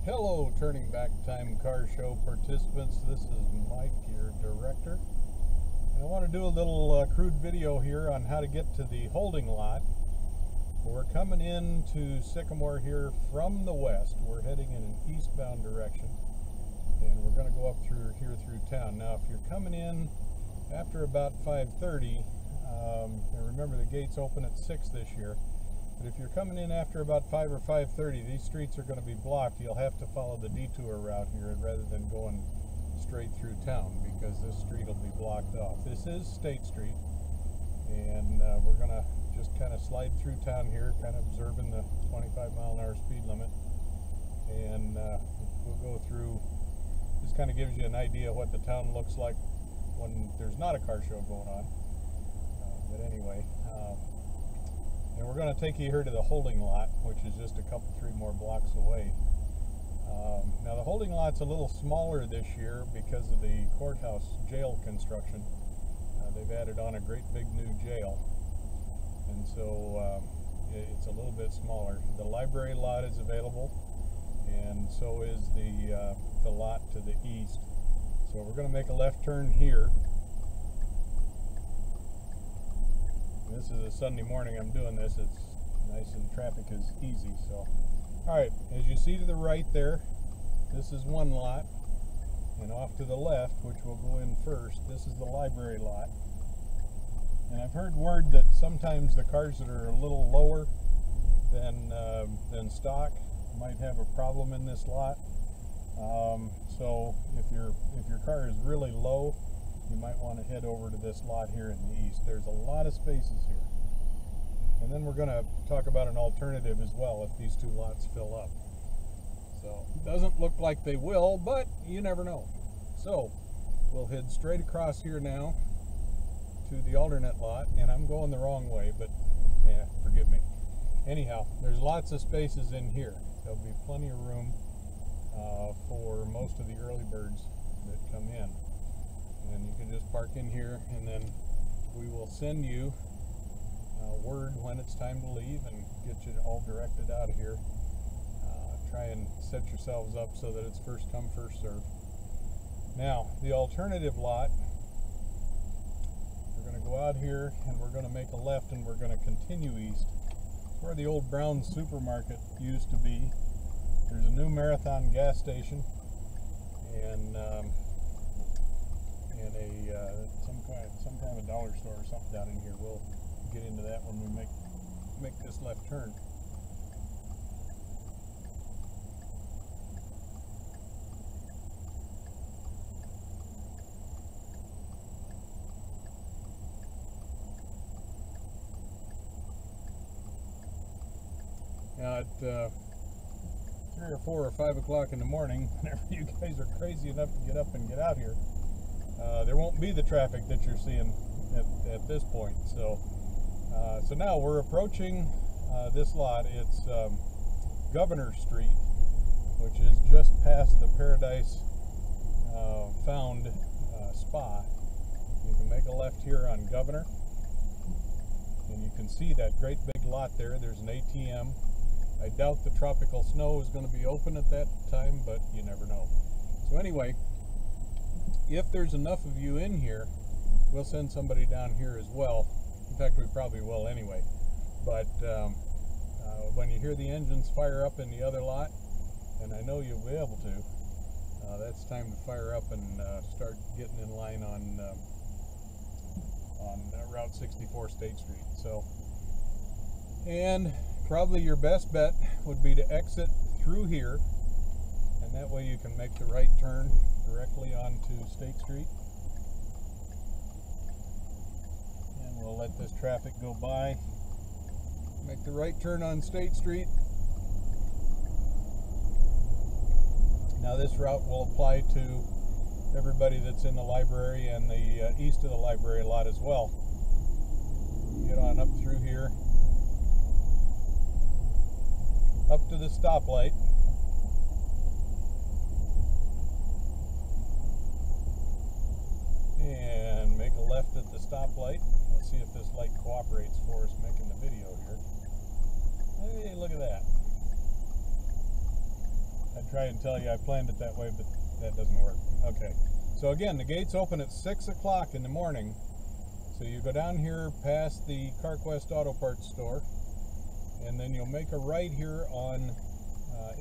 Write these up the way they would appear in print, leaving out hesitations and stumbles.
Hello, Turning Back Time Car Show participants. This is Mike, your director. And I want to do a little crude video here on how to get to the holding lot. We're coming into Sycamore here from the west. We're heading in an eastbound direction. And we're going to go up through town. Now, if you're coming in after about 5:30, and remember the gates open at 6 this year. But if you're coming in after about 5 or 5:30, these streets are going to be blocked. You'll have to follow the detour route here rather than going straight through town because this street will be blocked off. This is State Street, and we're going to just kind of slide through town here, kind of observing the 25-mile-an-hour speed limit. And we'll go through. This kind of gives you an idea what the town looks like when there's not a car show going on. But anyway. And we're going to take you here to the holding lot, which is just a couple, 3 more blocks away. Now the holding lot's a little smaller this year because of the courthouse jail construction. They've added on a great big new jail, and so it's a little bit smaller. The library lot is available, and so is the lot to the east. So we're going to make a left turn here. This is a Sunday morning I'm doing this. It's nice and traffic is easy. So, alright, as you see to the right there, this is one lot. And off to the left, which we'll go in first, this is the library lot. And I've heard word that sometimes the cars that are a little lower than stock might have a problem in this lot. So if your car is really low, you might want to head over to this lot here in the east. There's a lot of spaces here. And then we're going to talk about an alternative as well if these 2 lots fill up. So it doesn't look like they will, but you never know. So we'll head straight across here now to the alternate lot, and I'm going the wrong way, but yeah, forgive me. Anyhow, there's lots of spaces in here. There'll be plenty of room for most of the early birds that come in. And you can just park in here, and then we will send you word when it's time to leave and get you all directed out of here. Try and set yourselves up so that it's first come, first serve. Now, the alternative lot, we're going to go out here and we're going to make a left and we're going to continue east. It's where the old Brown supermarket used to be. There's a new Marathon gas station and some kind of a dollar store or something down in here. We'll get into that when we make this left turn. Now at 3 or 4 or 5 o'clock in the morning, whenever you guys are crazy enough to get up and get out here, there won't be the traffic that you're seeing at this point. So now we're approaching this lot. It's Governor Street, which is just past the Paradise Found Spa. You can make a left here on Governor, and you can see that great big lot there. There's an ATM. I doubt the tropical snow is going to be open at that time, but you never know. So anyway, if there's enough of you in here, we'll send somebody down here as well. In fact, we probably will anyway. But when you hear the engines fire up in the other lot, and I know you'll be able to, that's time to fire up and start getting in line on Route 64 State Street. So, and probably your best bet would be to exit through here, and that way you can make the right turn directly onto State Street. And we'll let this traffic go by. Make the right turn on State Street. Now this route will apply to everybody that's in the library and the east of the library lot as well. Get on up through here, up to the stoplight. And make a left at the stoplight. Let's see if this light cooperates for us making the video here. Hey, look at that. try and tell you I planned it that way, but that doesn't work. Okay, so again, the gates open at 6 o'clock in the morning. So you go down here past the CarQuest Auto Parts store, and then you'll make a right here on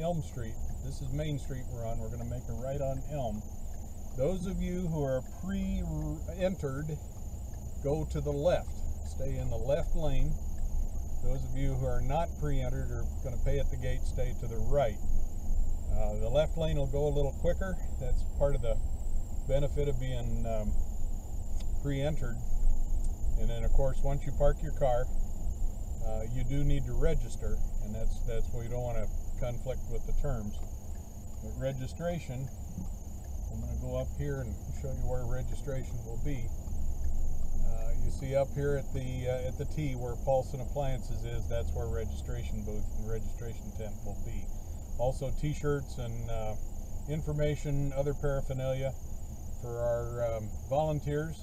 Elm Street. This is Main Street we're on. We're going to make a right on Elm. Those of you who are pre-entered, go to the left. Stay in the left lane. Those of you who are not pre-entered are going to pay at the gate, stay to the right. The left lane will go a little quicker. That's part of the benefit of being pre-entered. And then, of course, once you park your car, you do need to register, and that's where you don't want to conflict with the terms. But registration, I'm going to go up here and show you where registration will be. You see up here at the T where Paulson Appliances is, that's where registration booth and registration tent will be. Also t-shirts and information, other paraphernalia for our volunteers.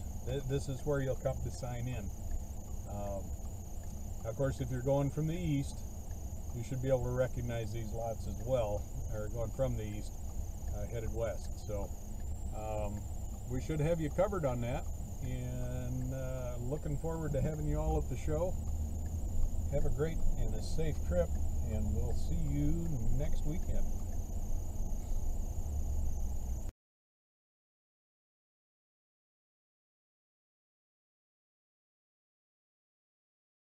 This is where you'll come to sign in. Of course, if you're going from the east, you should be able to recognize these lots as well, or going from the east, headed west. So we should have you covered on that, and looking forward to having you all at the show. Have a great and a safe trip, and we'll see you next weekend.